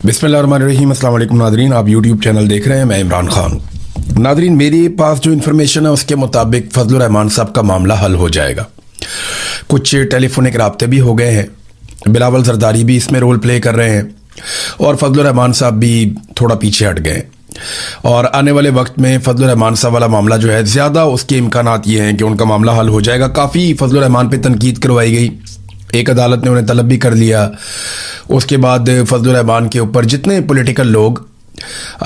बिस्मिल्लाहिर्रहमानिर्रहीम। अस्सलाम वालेकुम नादरीन, आप यूट्यूब चैनल देख रहे हैं, मैं इमरान खान। नादरीन, मेरे पास जो इन्फॉर्मेशन है उसके मुताबिक फजलुर रहमान साहब का मामला हल हो जाएगा। कुछ टेलीफोनिक राब्ते भी हो गए हैं, बिलावल जरदारी भी इसमें रोल प्ले कर रहे हैं और फजलुर रहमान साहब भी थोड़ा पीछे हट गए। और आने वाले वक्त में फजलुर रहमान साहब वाला मामला जो है ज़्यादा उसके इम्कानात ये हैं कि उनका मामला हल हो जाएगा। काफ़ी फजलुर रहमान पे तनकीद करवाई गई, एक अदालत ने उन्हें तलब भी कर लिया। उसके बाद फजलुर रहमान के ऊपर जितने पॉलिटिकल लोग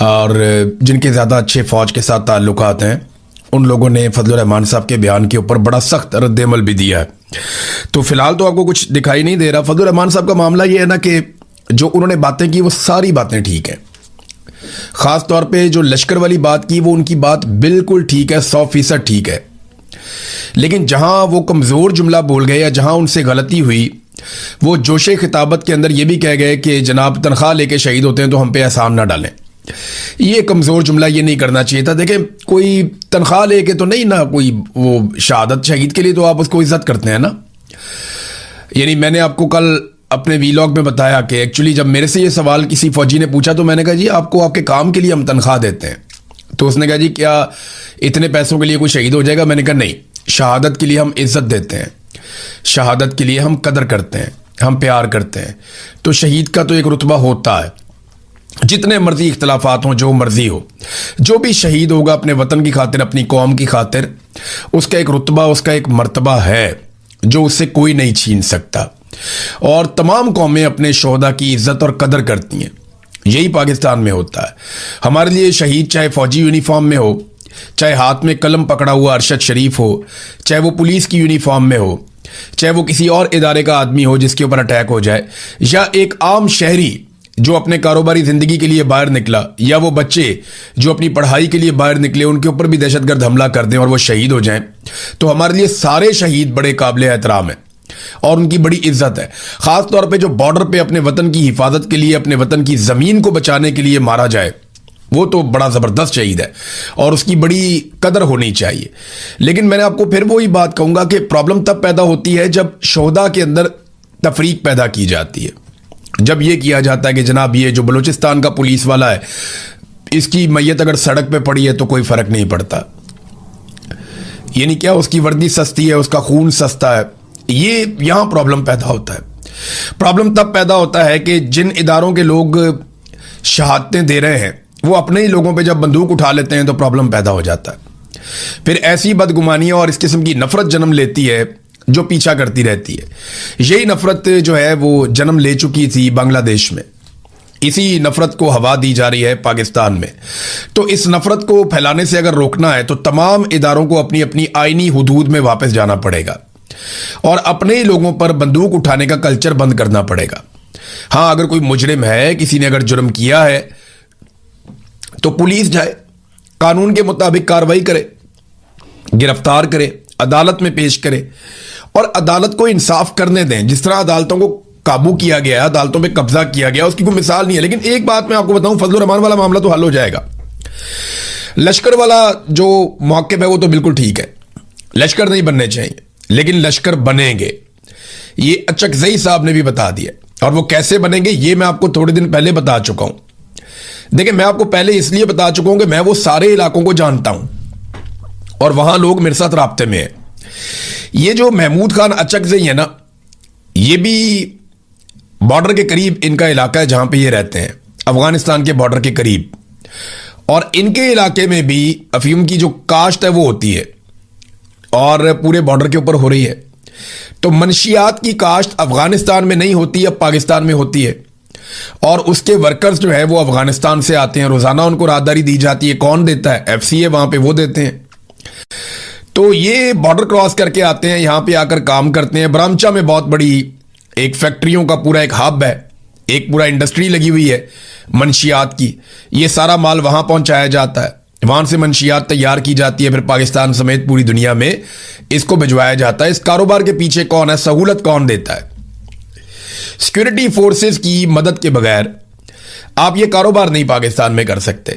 और जिनके ज़्यादा अच्छे फ़ौज के साथ ताल्लुकात हैं उन लोगों ने फजलुर रहमान साहब के बयान के ऊपर बड़ा सख्त रद्द-ए-अमल भी दिया है। तो फिलहाल तो आपको कुछ दिखाई नहीं दे रहा। फजलुर रहमान साहब का मामला ये है ना कि जो उन्होंने बातें की वो सारी बातें ठीक हैं। ख़ास तौर पे जो लश्कर वाली बात की वो उनकी बात बिल्कुल ठीक है, 100% ठीक है। लेकिन जहां वो कमज़ोर जुमला बोल गए या जहां उनसे गलती हुई, वो जोशे खिताबत के अंदर ये भी कह गए कि जनाब तनख्वाह लेके शहीद होते हैं तो हम पे एहसान ना डालें। ये कमज़ोर जुमला ये नहीं करना चाहिए था। देखें, कोई तनख्वाह लेके तो नहीं ना, कोई वो शहादत शहीद के लिए तो आप उसको इज्जत करते हैं ना। यानी मैंने आपको कल अपने वीलॉग में बताया कि एक्चुअली जब मेरे से ये सवाल किसी फौजी ने पूछा तो मैंने कहा जी आपको आपके काम के लिए हम तनख्वाह देते हैं। तो उसने कहा जी क्या इतने पैसों के लिए कोई शहीद हो जाएगा? मैंने कहा नहीं, शहादत के लिए हम इज्जत देते हैं, शहादत के लिए हम कदर करते हैं, हम प्यार करते हैं। तो शहीद का तो एक रुतबा होता है, जितने मर्जी इख्तलाफात हों, जो मर्जी हो, जो भी शहीद होगा अपने वतन की खातिर, अपनी कौम की खातिर, उसका एक रुतबा, उसका एक मर्तबा है जो उससे कोई नहीं छीन सकता। और तमाम कौमें अपने शोहदा की इज्जत और कदर करती हैं। यही पाकिस्तान में होता है। हमारे लिए शहीद चाहे फौजी यूनिफॉर्म में हो, चाहे हाथ में कलम पकड़ा हुआ अरशद शरीफ हो, चाहे वो पुलिस की यूनिफॉर्म में हो, चाहे वो किसी और इदारे का आदमी हो जिसके ऊपर अटैक हो जाए, या एक आम शहरी जो अपने कारोबारी ज़िंदगी के लिए बाहर निकला, या वो बच्चे जो अपनी पढ़ाई के लिए बाहर निकले, उनके ऊपर भी दहशतगर्द हमला कर दें और वो शहीद हो जाएं, तो हमारे लिए सारे शहीद बड़े काबिल एहतराम हैं और उनकी बड़ी इज्जत है। ख़ास तौर पे जो बॉर्डर पे अपने वतन की हिफाजत के लिए, अपने वतन की ज़मीन को बचाने के लिए मारा जाए, वो तो बड़ा ज़बरदस्त शहीद है और उसकी बड़ी कदर होनी चाहिए। लेकिन मैंने आपको फिर वही बात कहूँगा कि प्रॉब्लम तब पैदा होती है जब शोहदा के अंदर तफरीक पैदा की जाती है। जब ये किया जाता है कि जनाब ये जो बलूचिस्तान का पुलिस वाला है, इसकी मैयत अगर सड़क पे पड़ी है तो कोई फ़र्क नहीं पड़ता। यानी क्या उसकी वर्दी सस्ती है, उसका खून सस्ता है। ये यहाँ प्रॉब्लम पैदा होता है। प्रॉब्लम तब पैदा होता है कि जिन इदारों के लोग शहादतें दे रहे हैं वो अपने ही लोगों पे जब बंदूक उठा लेते हैं तो प्रॉब्लम पैदा हो जाता है। फिर ऐसी बदगुमानियाँ और इस किस्म की नफरत जन्म लेती है जो पीछा करती रहती है। यही नफरत जो है वो जन्म ले चुकी थी बांग्लादेश में। इसी नफरत को हवा दी जा रही है पाकिस्तान में। तो इस नफरत को फैलाने से अगर रोकना है तो तमाम इदारों को अपनी अपनी आईनी हुदूद में वापस जाना पड़ेगा और अपने ही लोगों पर बंदूक उठाने का कल्चर बंद करना पड़ेगा। हाँ, अगर कोई मुजरिम है, किसी ने अगर जुर्म किया है तो पुलिस जाए, कानून के मुताबिक कार्रवाई करे, गिरफ्तार करे, अदालत में पेश करे और अदालत को इंसाफ करने दें। जिस तरह अदालतों को काबू किया गया, अदालतों पे कब्जा किया गया, उसकी कोई मिसाल नहीं है। लेकिन एक बात मैं आपको बताऊं, फजलुर रहमान वाला मामला तो हल हो जाएगा। लश्कर वाला जो मौक़िफ़ है वो तो बिल्कुल ठीक है, लश्कर नहीं बनने चाहिए, लेकिन लश्कर बनेंगे। ये अचकज़ई साहब ने भी बता दिया और वो कैसे बनेंगे ये मैं आपको थोड़े दिन पहले बता चुका हूं। देखिए, मैं आपको पहले इसलिए बता चुका हूं कि मैं वो सारे इलाकों को जानता हूं और वहां लोग मेरे साथ राब्ते में हैं। ये जो महमूद खान अचकज़ई है ना, ये भी बॉर्डर के करीब इनका इलाका है जहां पे ये रहते हैं, अफगानिस्तान के बॉर्डर के करीब। और इनके इलाके में भी अफीम की जो काश्त है वो होती है और पूरे बॉर्डर के ऊपर हो रही है। तो मनशियात की काश्त अफगानिस्तान में नहीं होती, अब पाकिस्तान में होती है और उसके वर्कर्स जो है वो अफगानिस्तान से आते हैं। रोजाना उनको राहदारी दी जाती है। कौन देता है? FCA वहां पे वो देते हैं। तो ये बॉर्डर क्रॉस करके आते हैं, यहां पे आकर काम करते हैं। बरामचा में बहुत बड़ी एक फैक्ट्रियों का पूरा एक हब है, एक पूरा इंडस्ट्री लगी हुई है मनशियात की। ये सारा माल वहां पहुंचाया जाता है, वहां से मंशियात तैयार की जाती है, फिर पाकिस्तान समेत पूरी दुनिया में इसको भिजवाया जाता है। इस कारोबार के पीछे कौन है? सहूलत कौन देता है? सिक्योरिटी फोर्सेस की मदद के बगैर आप ये कारोबार नहीं पाकिस्तान में कर सकते,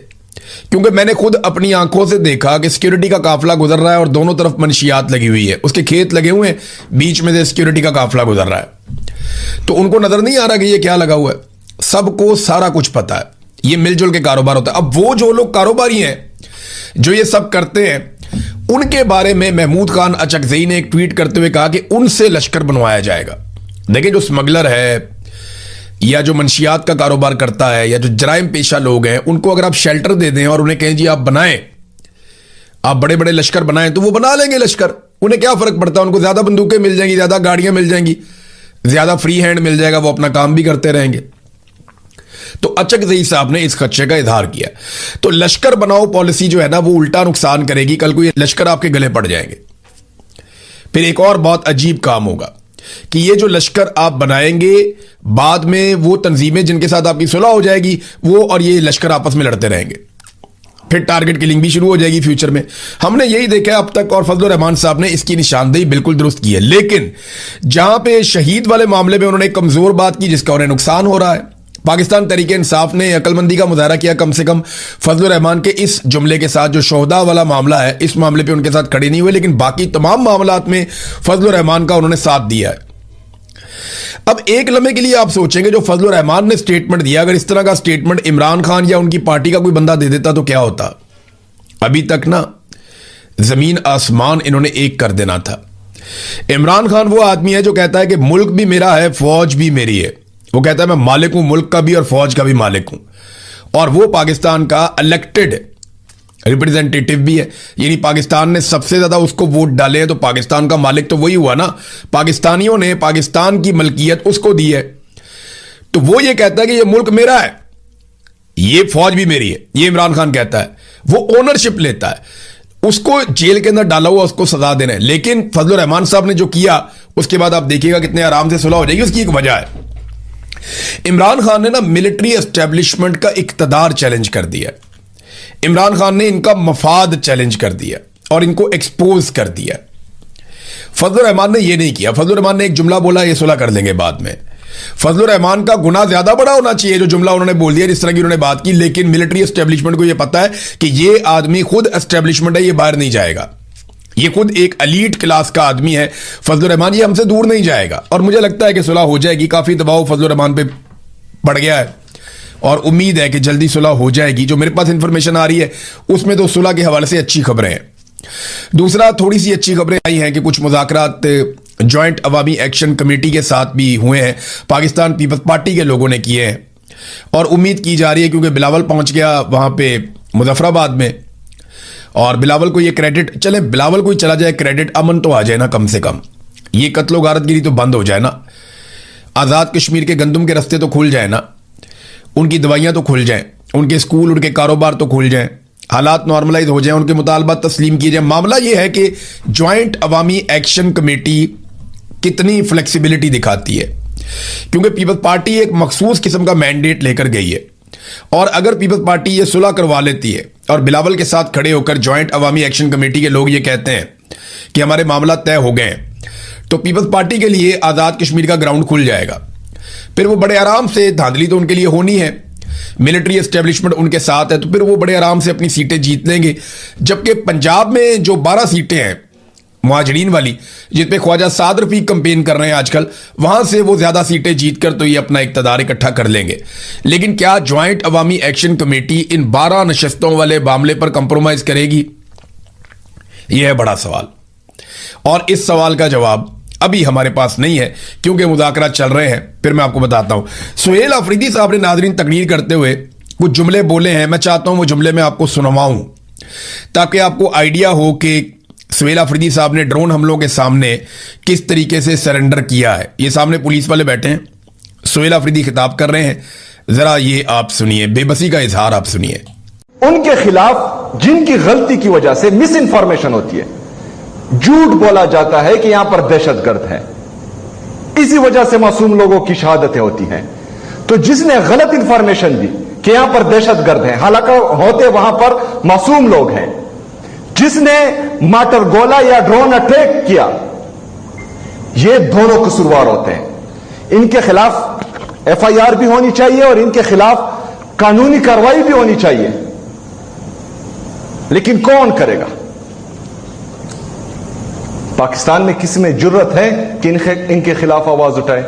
क्योंकि मैंने खुद अपनी आंखों से देखा कि सिक्योरिटी का काफिला गुजर रहा है और दोनों तरफ मंशियात लगी हुई है, उसके खेत लगे हुए हैं, बीच में से सिक्योरिटी का काफिला गुजर रहा है। तो उनको नजर नहीं आ रहा कि ये क्या लगा हुआ है। सबको सारा कुछ पता है, ये मिलजुल के कारोबार होता है। अब वो जो लोग कारोबारी हैं जो ये सब करते हैं, उनके बारे में महमूद खान अचकजई ने एक ट्वीट करते हुए कहा कि उनसे लश्कर बनवाया जाएगा। देखिए, जो स्मगलर है या जो मंशियात का कारोबार करता है या जो जराइम पेशा लोग हैं, उनको अगर आप शेल्टर दे दें और उन्हें कहें जी आप बनाएं, आप बड़े बड़े लश्कर बनाएं, तो वो बना लेंगे लश्कर। उन्हें क्या फर्क पड़ता है, उनको ज्यादा बंदूकें मिल जाएंगी, ज्यादा गाड़ियां मिल जाएंगी, ज्यादा फ्री हैंड मिल जाएगा, वो अपना काम भी करते रहेंगे। तो अचकजई साहब ने इस खदशे का इजहार किया। तो लश्कर बनाओ पॉलिसी जो है ना, वो उल्टा नुकसान करेगी। कल को ये लश्कर आपके गले पड़ जाएंगे। फिर एक और बहुत अजीब काम होगा कि ये जो लश्कर आप बनाएंगे, बाद में वो तंजीमें जिनके साथ आपकी सुलह हो जाएगी, वो और ये लश्कर आपस में लड़ते रहेंगे। फिर टारगेट किलिंग भी शुरू हो जाएगी फ्यूचर में। हमने यही देखा अब तक, और फजलुर रहमान साहब ने इसकी निशानदेही बिल्कुल दुरुस्त की है। लेकिन जहां पे शहीद वाले मामले में उन्होंने कमजोर बात की जिसका उन्हें नुकसान हो रहा है, पाकिस्तान तरीके इंसाफ ने अकलमंदी का मुजाहरा किया कम से कम फजलुर रहमान के इस जुमले के साथ। जो शोहदा वाला मामला है, इस मामले पे उनके साथ खड़े नहीं हुए, लेकिन बाकी तमाम मामलात में फजलुर रहमान का उन्होंने साथ दिया है। अब एक लम्हे के लिए आप सोचेंगे, जो फजलुर रहमान ने स्टेटमेंट दिया, अगर इस तरह का स्टेटमेंट इमरान खान या उनकी पार्टी का कोई बंदा दे देता तो क्या होता। अभी तक ना जमीन आसमान इन्होंने एक कर देना था। इमरान खान वो आदमी है जो कहता है कि मुल्क भी मेरा है, फौज भी मेरी है। वो कहता है मैं मालिक हूं, मुल्क का भी और फौज का भी मालिक हूं। और वो पाकिस्तान का इलेक्टेड रिप्रेजेंटेटिव भी है, यानी पाकिस्तान ने सबसे ज्यादा उसको वोट डाले हैं, तो पाकिस्तान का मालिक तो वही हुआ ना। पाकिस्तानियों ने पाकिस्तान की मलकियत उसको दी है, तो वो ये कहता है कि ये मुल्क मेरा है, ये फौज भी मेरी है। ये इमरान खान कहता है, वो ओनरशिप लेता है। उसको जेल के अंदर डाला हुआ, उसको सजा देना है। लेकिन फजलुर रहमान साहब ने जो किया, उसके बाद आप देखिएगा कितने आराम से सुलह हो जाएगी। उसकी एक वजह है, इमरान खान ने ना मिलिट्री एस्टेब्लिशमेंट का इक्तदार चैलेंज कर दिया। इमरान खान ने इनका मफाद चैलेंज कर दिया और इनको एक्सपोज कर दिया। फजलुर रहमान ने यह नहीं किया। फजलुर रहमान ने एक जुमला बोला, ये सुलह कर लेंगे बाद में। फजलुर रहमान का गुनाह ज्यादा बड़ा होना चाहिए जो जुमला उन्होंने बोल दिया, जिस तरह की उन्होंने बात की। लेकिन मिलिट्री एस्टेब्लिशमेंट को यह पता है कि यह आदमी खुद एस्टेब्लिशमेंट है, ये बाहर नहीं जाएगा। ये खुद एक एलीट क्लास का आदमी है फजलुर रहमान, ये हमसे दूर नहीं जाएगा। और मुझे लगता है कि सुलह हो जाएगी। काफी दबाव फजलुर रहमान पे पड़ गया है और उम्मीद है कि जल्दी सुलह हो जाएगी। जो मेरे पास इंफॉर्मेशन आ रही है उसमें तो सुलह के हवाले से अच्छी खबरें हैं। दूसरा, थोड़ी सी अच्छी खबरें आई हैं कि कुछ मुज़ाकरात जॉइंट अवामी एक्शन कमेटी के साथ भी हुए हैं, पाकिस्तान पीपल्स पार्टी के लोगों ने किए हैं। और उम्मीद की जा रही है, क्योंकि बिलावल पहुंच गया वहां पे मुजफ्फराबाद में, और बिलावल को ये क्रेडिट, चले बिलावल को ही चला जाए क्रेडिट, अमन तो आ जाए ना कम से कम। ये कत्लो गारतगिरी तो बंद हो जाए ना, आज़ाद कश्मीर के गंदम के रास्ते तो खुल जाए ना, उनकी दवाइयां तो खुल जाएं, उनके स्कूल, उनके कारोबार तो खुल जाएं, हालात नॉर्मलाइज हो जाएं, उनके मुतालबात तस्लीम किए जाएं। मामला ये है कि ज्वाइंट अवामी एक्शन कमेटी कितनी फ्लेक्सिबिलिटी दिखाती है, क्योंकि पीपल्स पार्टी एक मखसूस किस्म का मैंडेट लेकर गई है। और अगर पीपल्स पार्टी ये सुलह करवा लेती है और बिलावल के साथ खड़े होकर ज्वाइंट अवामी एक्शन कमेटी के लोग ये कहते हैं कि हमारे मामला तय हो गए हैं, तो पीपल्स पार्टी के लिए आज़ाद कश्मीर का ग्राउंड खुल जाएगा। फिर वो बड़े आराम से, धांधली तो उनके लिए होनी है, मिलिट्री एस्टेब्लिशमेंट उनके साथ है, तो फिर वो बड़े आराम से अपनी सीटें जीत लेंगे। जबकि पंजाब में जो 12 सीटें हैं मुहाजिरीन वाली, जिस पे ख्वाजा साद रफीक कंपेन कर रहे हैं आजकल, वहां से वो ज्यादा सीटें जीतकर तो ये अपना इक्तदार इकट्ठा कर लेंगे। लेकिन क्या ज्वाइंट अवामी एक्शन कमेटी इन 12 नशस्तों वाले मामले पर कंप्रोमाइज करेगी? यह है बड़ा सवाल, और इस सवाल का जवाब अभी हमारे पास नहीं है, क्योंकि मुज़ाकरात चल रहे हैं। फिर मैं आपको बताता हूं। सुहेल अफरीदी साहब ने नाज़रीन तकरीर करते हुए कुछ जुमले बोले हैं, मैं चाहता हूं वो जुमले मैं आपको सुनवाऊं ताकि आपको आइडिया हो कि सुहेल अफरीदी साहब ने ड्रोन हमलों के सामने किस तरीके से सरेंडर किया है। ये सामने पुलिस वाले बैठे हैं, सुहेल अफरीदी खिताब कर रहे हैं, जरा ये आप सुनिए, बेबसी का इजहार आप सुनिए। उनके खिलाफ जिनकी गलती की वजह से मिस इंफॉर्मेशन होती है, झूठ बोला जाता है कि यहां पर दहशतगर्द है, इसी वजह से मासूम लोगों की शहादतें होती हैं। तो जिसने गलत इंफॉर्मेशन दी कि यहां पर दहशतगर्द है, हालांकि होते वहां पर मासूम लोग हैं, जिसने माटर गोला या ड्रोन अटैक किया, ये दोनों कसूरवार होते हैं। इनके खिलाफ एफआईआर भी होनी चाहिए और इनके खिलाफ कानूनी कार्रवाई भी होनी चाहिए। लेकिन कौन करेगा? पाकिस्तान में किसी में जुर्रत है कि इनके खिलाफ आवाज उठाए?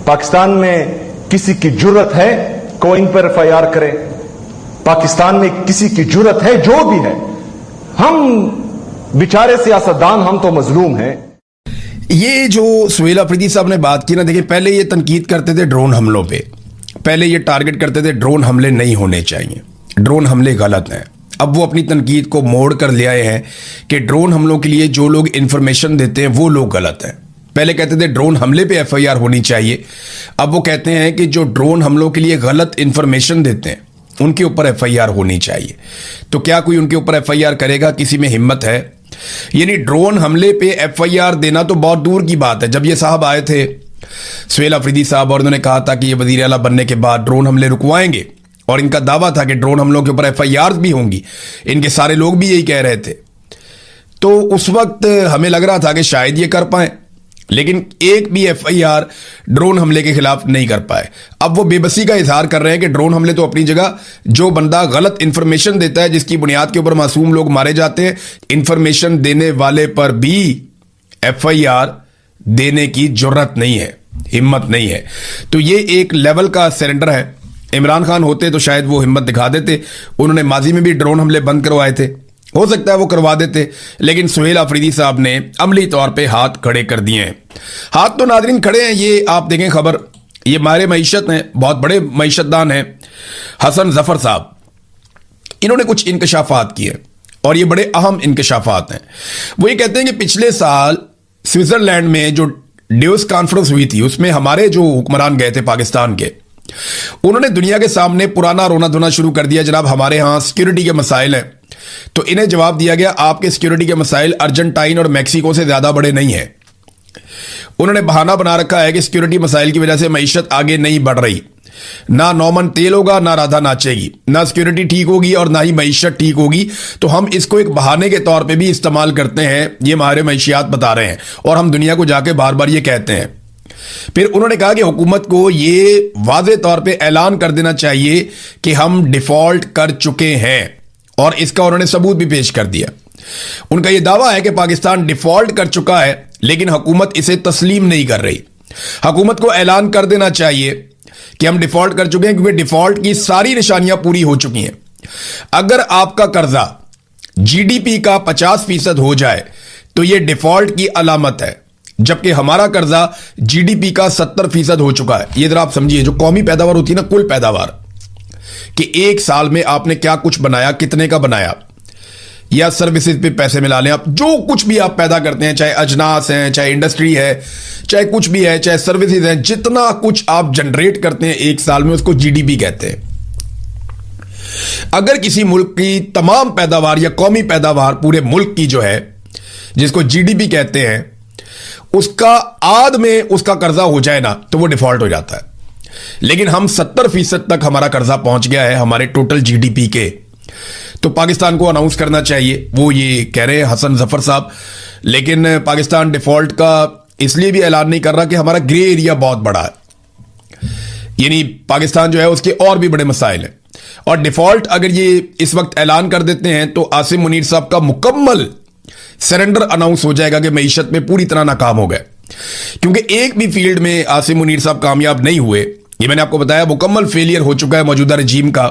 पाकिस्तान में किसी की जुर्रत है कोई इन पर एफआईआर करे? पाकिस्तान में किसी की जुर्रत है? जो भी है, हम बेचारे सियासतदान, हम तो मजलूम हैं। ये जो सुहेल अफरीदी साहब ने बात की ना, देखिए पहले ये तनकीद करते थे ड्रोन हमलों पे, पहले ये टारगेट करते थे ड्रोन हमले नहीं होने चाहिए, ड्रोन हमले गलत हैं। अब वो अपनी तनकीद को मोड़ कर ले आए हैं कि ड्रोन हमलों के लिए जो लोग इंफॉर्मेशन देते हैं वो लोग गलत हैं। पहले कहते थे ड्रोन हमले पे एफआईआर होनी चाहिए, अब वो कहते हैं कि जो ड्रोन हमलों के लिए गलत इंफॉर्मेशन देते हैं उनके ऊपर एफआईआर होनी चाहिए। तो क्या कोई उनके ऊपर एफआईआर करेगा? किसी में हिम्मत है? यानी ड्रोन हमले पे एफआईआर देना तो बहुत दूर की बात है। जब ये साहब आए थे सुहेल अफरीदी साहब और उन्होंने कहा था कि ये वजीर आला बनने के बाद ड्रोन हमले रुकवाएंगे, और इनका दावा था कि ड्रोन हमलों के ऊपर एफआईआर भी होंगी, इनके सारे लोग भी यही कह रहे थे, तो उस वक्त हमें लग रहा था कि शायद ये कर पाए, लेकिन एक भी एफआईआर ड्रोन हमले के खिलाफ नहीं कर पाए। अब वो बेबसी का इजहार कर रहे हैं कि ड्रोन हमले तो अपनी जगह, जो बंदा गलत इंफॉर्मेशन देता है जिसकी बुनियाद के ऊपर मासूम लोग मारे जाते हैं, इंफॉर्मेशन देने वाले पर भी एफआईआर देने की जरूरत नहीं है, हिम्मत नहीं है। तो ये एक लेवल का सरेंडर है। इमरान खान होते तो शायद वो हिम्मत दिखा देते, उन्होंने माजी में भी ड्रोन हमले बंद करवाए थे, हो सकता है वो करवा देते, लेकिन सुहेल अफरीदी साहब ने अमली तौर पे हाथ खड़े कर दिए हैं। हाथ तो नादरीन खड़े हैं, ये आप देखें खबर, ये मारे मईशत हैं, बहुत बड़े मईशतदान हैं हसन जफर साहब, इन्होंने कुछ इंकशाफात किए और ये बड़े अहम इंकशाफात हैं। वो ये कहते हैं कि पिछले साल स्विट्जरलैंड में जो ड्यूस कॉन्फ्रेंस हुई थी उसमें हमारे जो हुक्मरान गए थे पाकिस्तान के, उन्होंने दुनिया के सामने पुराना रोना धोना शुरू कर दिया, जनाब हमारे यहां सिक्योरिटी के मसाइल हैं। तो इन्हें जवाब दिया गया आपके सिक्योरिटी के मसाइल अर्जेंटाइन और मैक्सिको से ज्यादा बड़े नहीं हैं। उन्होंने बहाना बना रखा है कि सिक्योरिटी मसाइल की वजह से मईशत आगे नहीं बढ़ रही, ना नौमन तेल होगा, ना राधा नाचेगी, ना सिक्योरिटी ठीक होगी और ना ही मईशत ठीक होगी। तो हम इसको एक बहाने के तौर पे भी इस्तेमाल करते हैं, ये हमारे मईशियात बता रहे हैं और हम दुनिया को जाके बार बार ये कहते हैं। फिर उन्होंने कहा कि हुकूमत को ये वाज़े तौर पे ऐलान कर देना चाहिए कि हम डिफॉल्ट कर चुके हैं, और इसका उन्होंने सबूत भी पेश कर दिया। उनका यह दावा है कि पाकिस्तान डिफॉल्ट कर चुका है, लेकिन हुकूमत इसे तस्लीम नहीं कर रही। हुकूमत को ऐलान कर देना चाहिए कि हम डिफॉल्ट कर चुके हैं, क्योंकि डिफॉल्ट की सारी निशानियां पूरी हो चुकी हैं। अगर आपका कर्जा जीडीपी का 50% हो जाए तो यह डिफॉल्ट की अलामत है, जबकि हमारा कर्जा जीडीपी का 70% हो चुका है। यह जरा आप समझिए, जो कौमी पैदावार होती है ना, कुल पैदावार, कि एक साल में आपने क्या कुछ बनाया, कितने का बनाया, या सर्विसेज पे पैसे मिला लें आप, जो कुछ भी आप पैदा करते हैं, चाहे अजनास हैं, चाहे इंडस्ट्री है, चाहे कुछ भी है, चाहे सर्विसेज हैं, जितना कुछ आप जनरेट करते हैं एक साल में, उसको जीडीपी कहते हैं। अगर किसी मुल्क की तमाम पैदावार या कौमी पैदावार पूरे मुल्क की जो है, जिसको जीडीपी कहते हैं, उसका आध में उसका कर्जा हो जाए ना, तो वो डिफॉल्ट हो जाता है। लेकिन हम 70% तक हमारा कर्जा पहुंच गया है हमारे टोटल जीडीपी के। तो पाकिस्तान को अनाउंस करना चाहिए, वो ये कह रहे हैं हसन जफर साहब। लेकिन पाकिस्तान डिफॉल्ट का इसलिए भी ऐलान नहीं कर रहा कि हमारा ग्रे एरिया बहुत बड़ा है, यानी पाकिस्तान जो है उसके और भी बड़े मसाइल हैं। और डिफॉल्ट अगर ये इस वक्त ऐलान कर देते हैं तो आसिम मुनीर साहब का मुकम्मल सरेंडर अनाउंस हो जाएगा कि मईशत में पूरी तरह नाकाम हो गए, क्योंकि एक भी फील्ड में आसिम मुनीर साहब कामयाब नहीं हुए। ये मैंने आपको बताया, मुकम्मल फेलियर हो चुका है मौजूदा रजीम का।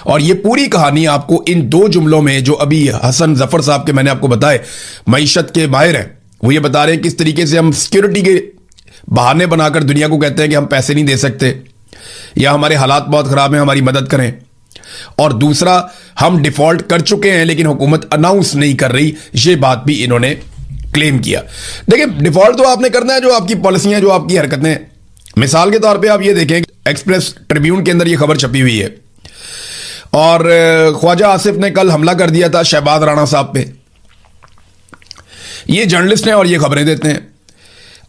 और ये पूरी कहानी आपको इन दो जुमलों में, जो अभी हसन जफर साहब के मैंने आपको बताए, मईशत के माहिर हैं, वो ये बता रहे हैं किस तरीके से हम सिक्योरिटी के बहाने बनाकर दुनिया को कहते हैं कि हम पैसे नहीं दे सकते, या हमारे हालात बहुत खराब हैं, हमारी मदद करें। और दूसरा, हम डिफॉल्ट कर चुके हैं लेकिन हुकूमत अनाउंस नहीं कर रही, ये बात भी इन्होंने क्लेम किया। देखिए, डिफॉल्ट तो आपने करना है, जो आपकी पॉलिसियां, जो आपकी हरकतें। मिसाल के तौर पे आप ये देखें, एक्सप्रेस ट्रिब्यून के अंदर ये खबर छपी हुई है, और ख्वाजा आसिफ ने कल हमला कर दिया था शहबाज राणा साहब पे। ये जर्नलिस्ट हैं और ये खबरें देते हैं।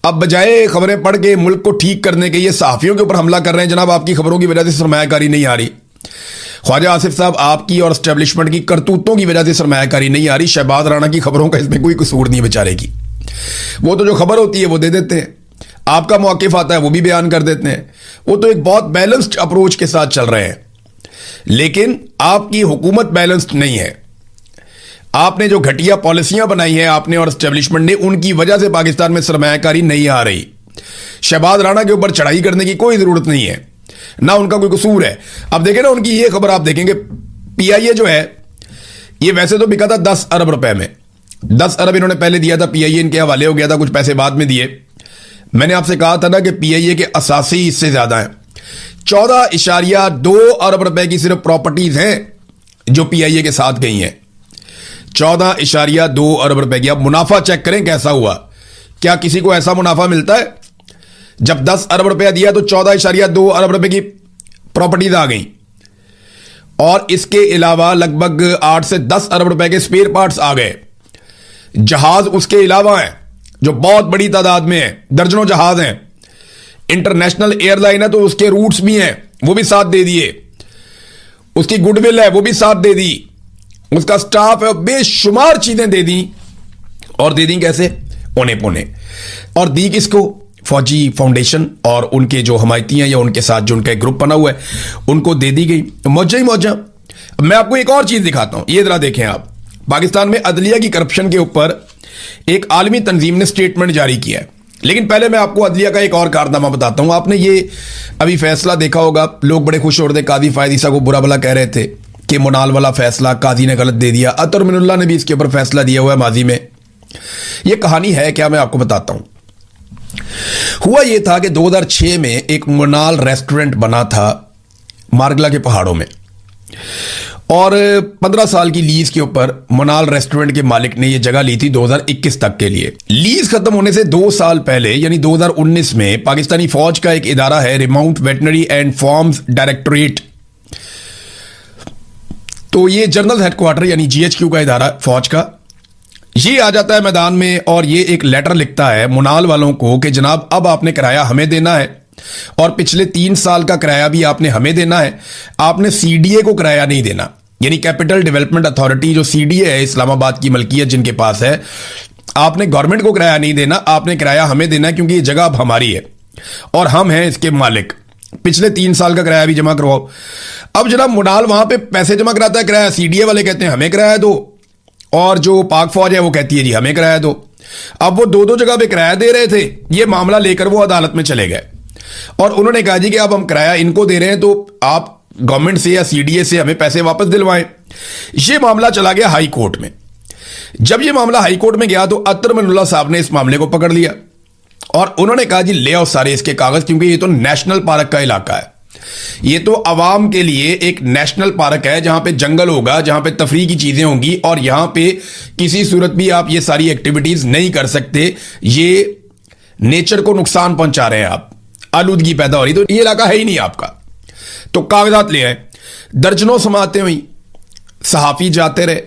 अब बजाय खबरें पढ़ के मुल्क को ठीक करने के, ये सहाफियों के ऊपर हमला कर रहे हैं। जनाब, आपकी खबरों की वजह से सरमायाकारी नहीं आ रही। ख्वाजा आसिफ साहब, आपकी और एस्टेब्लिशमेंट की करतूतों की वजह से सरमायाकारी नहीं आ रही। शहबाज राणा की खबरों का इसमें कोई कसूर नहीं बेचारे की। वो तो जो खबर होती है वो दे देते हैं, आपका मौक़िफ़ आता है वो भी बयान कर देते हैं। वो तो एक बहुत बैलेंस्ड अप्रोच के साथ चल रहे हैं, लेकिन आपकी हुकूमत बैलेंस्ड नहीं है। आपने जो घटिया पॉलिसियां बनाई हैं आपने और एस्टेब्लिशमेंट ने, उनकी वजह से पाकिस्तान में सरमायाकारी नहीं आ रही। शहबाज राणा के ऊपर चढ़ाई करने की कोई जरूरत नहीं है। ना उनका कोई कसूर है। अब देखें ना, उनकी ये खबर आप देखेंगे, पीआईए जो है ये वैसे तो बिका था 10 अरब रुपए में, 10 अरब इन्होंने पहले दिया था, पीआईए इनके हवाले हो गया था, कुछ पैसे बाद में दिए। मैंने आपसे कहा था ना कि पीआईए के असासी हिस्से ज्यादा हैं, 14.2 अरब रुपए की सिर्फ प्रॉपर्टीज हैं जो पीआईए के साथ गई हैं, 14.2 अरब रुपए की। अब मुनाफा चेक करें कैसा हुआ, क्या किसी को ऐसा मुनाफा मिलता है? जब 10 अरब रुपया दिया तो 14.2 अरब रुपए की प्रॉपर्टीज आ गई, और इसके अलावा लगभग 8 से 10 अरब रुपए के स्पेयर पार्ट्स आ गए। जहाज उसके अलावा हैं जो बहुत बड़ी तादाद में है, दर्जनों जहाज हैं। इंटरनेशनल एयरलाइन है तो उसके रूट्स भी हैं, वो भी साथ दे दिए। उसकी गुडविल है, वो भी साथ दे दी। उसका स्टाफ है, बेशुमार चीजें दे दी। और दे दी कैसे? औने पौने। और दी किसको? फौजी फाउंडेशन और उनके जो हमायती हैं या उनके साथ जो उनका एक ग्रुप बना हुआ है, उनको दे दी गई। मौजा ही मौजा। मैं आपको एक और चीज दिखाता हूं, ये जरा देखें आप। पाकिस्तान में अदलिया की करप्शन के ऊपर एक आलमी तंजीम ने स्टेटमेंट जारी किया है। लेकिन पहले मैं आपको अदलिया का एक और कारनामा बताता हूं। आपने ये अभी फैसला देखा होगा, लोग बड़े खुश हो रहे थे, काजी फायद ईसा को बुरा भला कह रहे थे कि मुनाल वाला फैसला काजी ने गलत दे दिया। अतर मिनुल्ला ने भी इसके ऊपर फैसला दिया हुआ है माजी में। यह कहानी है क्या, मैं आपको बताता हूं। हुआ यह था कि 2006 में एक मुनाल रेस्टोरेंट बना था मारगला के पहाड़ों में, और 15 साल की लीज के ऊपर मुनाल रेस्टोरेंट के मालिक ने यह जगह ली थी 2021 तक के लिए। लीज खत्म होने से 2 साल पहले यानी 2019 में पाकिस्तानी फौज का एक इदारा है remount veterinary and farms directorate, तो ये जनरल हेडक्वार्टर यानी जीएचक्यू का इदारा फौज का, ये आ जाता है मैदान में और ये एक लेटर लिखता है मुनाल वालों को कि जनाब अब आपने किराया हमें देना है, और पिछले 3 साल का किराया भी आपने हमें देना है। आपने सीडीए को किराया नहीं देना, यानी कैपिटल डेवलपमेंट अथॉरिटी जो सीडीए है इस्लामाबाद की मलकियत जिनके पास है, आपने गवर्नमेंट को किराया नहीं देना, आपने किराया हमें देना है, क्योंकि ये जगह अब हमारी है और हम हैं इसके मालिक। पिछले 3 साल का किराया भी जमा करवाओ। अब जनाब मुनाल वहां पे पैसे जमा कराता है, किराया सीडीए वाले कहते हैं हमें किराया दो, और जो पाक फौज है वो कहती है जी हमें किराया दो। अब वो 2 जगह पे किराया दे रहे थे, ये मामला लेकर वो अदालत में चले गए और उन्होंने कहा जी कि अब हम किराया इनको दे रहे हैं तो आप गवर्नमेंट से या सीडीए से हमें पैसे वापस दिलवाएं। ये मामला चला गया हाई कोर्ट में। जब ये मामला हाई कोर्ट में गया तो अतर मिनुल्लाह साहब ने इस मामले को पकड़ लिया और उन्होंने कहा जी ले आओ सारे इसके कागज, क्योंकि ये तो नेशनल पार्क का इलाका है, ये तो अवाम के लिए एक नेशनल पार्क है जहां पे जंगल होगा, जहां पे तफरीह की चीजें होंगी, और यहां पे किसी सूरत भी आप ये सारी एक्टिविटीज नहीं कर सकते। ये नेचर को नुकसान पहुंचा रहे हैं आप, आलूदगी पैदा हो रही, तो ये इलाका है ही नहीं आपका। तो कागजात ले आए, दर्जनों समातें हुई, सहाफी जाते रहे,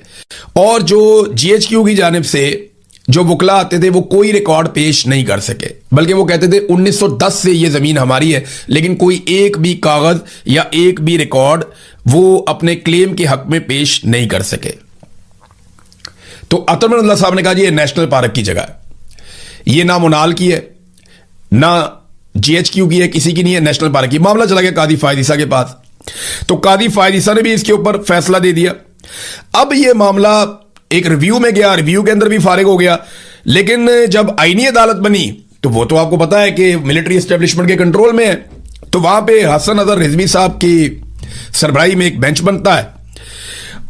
और जो जीएचक्यू की जानिब से जो वकला आते थे वो कोई रिकॉर्ड पेश नहीं कर सके, बल्कि वो कहते थे 1910 से ये जमीन हमारी है, लेकिन कोई एक भी कागज या एक भी रिकॉर्ड वो अपने क्लेम के हक में पेश नहीं कर सके। तो अतर मिनुल्लाह साहब ने कहा जी ये नेशनल पार्क की जगह है, ये ना मुनाल की है ना जीएचक्यू की है, किसी की नहीं है, नेशनल पार्क की। मामला चला गया कादी फायद ईसा के पास, तो कादी फायद ईसा ने भी इसके ऊपर फैसला दे दिया। अब यह मामला एक रिव्यू में गया, रिव्यू के अंदर भी फारिग हो गया, लेकिन जब आईनी अदालत बनी तो वो तो आपको पता है कि मिलिट्री एस्टेब्लिशमेंट के कंट्रोल में है, तो वहां पे हसन अजहर रिजवी साहब की सरबराही में एक बेंच बनता है,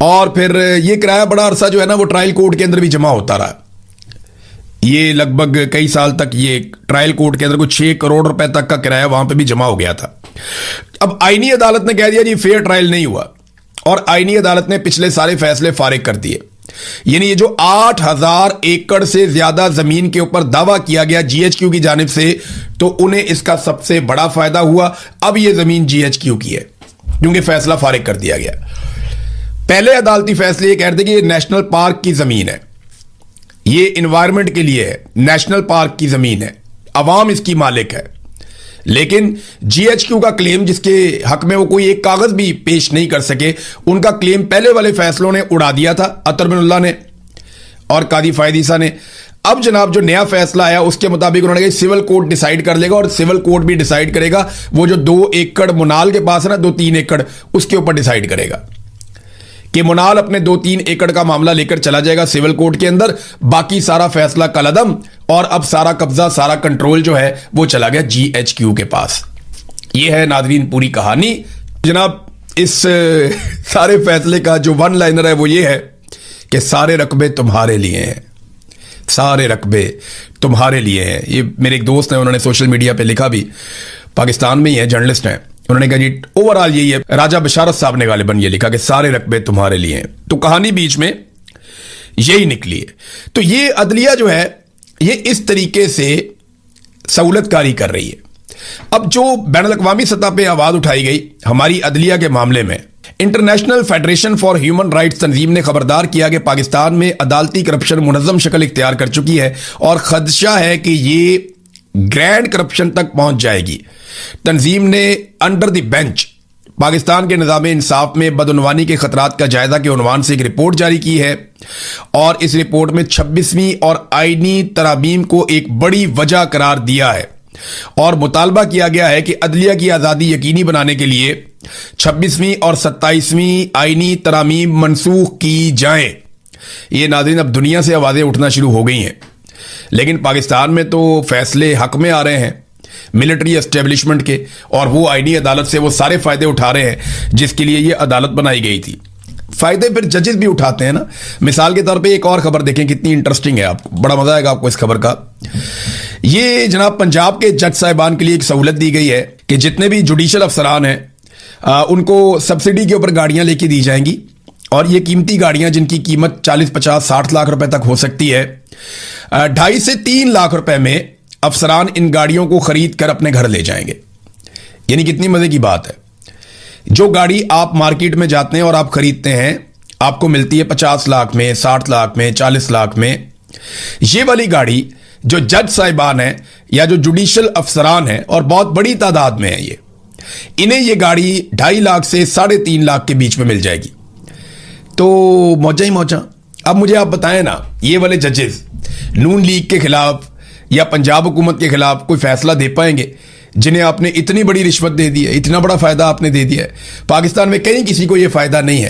और फिर ये किराया बड़ा अरसा जो है ना वो ट्रायल कोर्ट के अंदर भी जमा होता रहा। ये लगभग कई साल तक ये ट्रायल कोर्ट के अंदर कुछ 6 करोड़ रुपए तक का किराया वहां पे भी जमा हो गया था। अब आईनी अदालत ने कह दिया जी फेयर ट्रायल नहीं हुआ, और आईनी अदालत ने पिछले सारे फैसले फारिग कर दिए। यानी ये जो 8000 एकड़ से ज्यादा जमीन के ऊपर दावा किया गया जीएचक्यू की जानिब से, तो उन्हें इसका सबसे बड़ा फायदा हुआ। अब ये जमीन जीएचक्यू की है क्योंकि फैसला फारिग कर दिया गया। पहले अदालती फैसले ये कहते कि ये नेशनल पार्क की जमीन है, ये इन्वायरमेंट के लिए है, नेशनल पार्क की जमीन है, अवाम इसकी मालिक है। लेकिन जीएचक्यू का क्लेम जिसके हक में वो कोई एक कागज भी पेश नहीं कर सके, उनका क्लेम पहले वाले फैसलों ने उड़ा दिया था, अतर मिनुल्लाह ने और कादी फायद ईसा ने। अब जनाब जो नया फैसला आया उसके मुताबिक उन्होंने कहा सिविल कोर्ट डिसाइड कर लेगा, और सिविल कोर्ट भी डिसाइड करेगा, वो जो 2 एकड़ मुनाल के पास है ना, 2-3 एकड़, उसके ऊपर डिसाइड करेगा कि मुनाल अपने 2-3 एकड़ का मामला लेकर चला जाएगा सिविल कोर्ट के अंदर, बाकी सारा फैसला कलअदम, और अब सारा कब्जा सारा कंट्रोल जो है वो चला गया जीएचक्यू के पास। ये है नादरीन पूरी कहानी। जनाब इस सारे फैसले का जो वन लाइनर है वो ये है कि सारे रकबे तुम्हारे लिए हैं, सारे रकबे तुम्हारे लिए हैं। ये मेरे एक दोस्त हैं, उन्होंने सोशल मीडिया पे लिखा भी, पाकिस्तान में ही है, जर्नलिस्ट हैं, उन्होंने कहा जी ओवरऑल यही है। राजा बशारत साहब ने गालिबन ये लिखा कि सारे रकबे तुम्हारे लिए हैं, तो कहानी बीच में यही निकली है। तो ये अदलिया जो है ये इस तरीके से सहूलतकारी कर रही है। अब जो बैनुल-अक़वामी सतह पे आवाज उठाई गई हमारी अदलिया के मामले में, international federation for human rights तंजीम ने खबरदार किया कि पाकिस्तान में अदालती करप्शन मुनज़्ज़म शक्ल इख्तियार कर चुकी है और खदशा है कि ये ग्रैंड करप्शन तक पहुंच जाएगी। तंजीम ने अंडर द बेंच पाकिस्तान के निज़ाम इंसाफ में बदउनवानी के खतरात का जायजा के उन्वान से एक रिपोर्ट जारी की है और इस रिपोर्ट में 26वीं और आईनी तरामीम को एक बड़ी वजह करार दिया है और मुतालबा किया गया है कि अदलिया की आज़ादी यकीनी बनाने के लिए 26वीं और 27वीं आईनी तरामीम मनसूख की जाएं। ये नाज़रीन अब दुनिया से आवाज़ें उठना शुरू हो गई हैं, लेकिन पाकिस्तान में तो फैसले हक में आ रहे हैं मिलिट्री एस्टेब्लिशमेंट के, और वो आईनी अदालत से वो सारे फायदे उठा रहे हैं जिसके लिए ये अदालत बनाई गई थी। फायदे फिर जजेस भी उठाते हैं ना। मिसाल के तौर पे एक और खबर देखें, कितनी इंटरेस्टिंग है, आपको बड़ा मजा आएगा आपको इस खबर का। ये जनाब पंजाब के जज साहिबान के लिए एक सहूलत दी गई है कि जितने भी जुडिशल अफसरान हैं उनको सब्सिडी के ऊपर गाड़ियां लेके दी जाएंगी, और ये कीमती गाड़ियां जिनकी कीमत 40, 50, 60 लाख रुपए तक हो सकती है, 2.5 से 3 लाख रुपए में अफसरान इन गाड़ियों को खरीद कर अपने घर ले जाएंगे। यानी कितनी मजे की बात है। जो गाड़ी आप मार्केट में जाते हैं और आप खरीदते हैं आपको मिलती है 50 लाख में, 60 लाख में, 40 लाख में। ये वाली गाड़ी जो जज साहिबान हैं या जो जुडिशल अफसरान हैं, और बहुत बड़ी तादाद में है ये, इन्हें ये गाड़ी 2.5 लाख से 3.5 लाख के बीच में मिल जाएगी। तो मौजा ही मौजा। अब मुझे आप बताएं ना, ये वाले जजेस नून लीग के खिलाफ या पंजाब हुकूमत के खिलाफ कोई फैसला दे पाएंगे जिन्हें आपने इतनी बड़ी रिश्वत दे दी है, इतना बड़ा फायदा आपने दे दिया है। पाकिस्तान में कहीं किसी को यह फायदा नहीं है।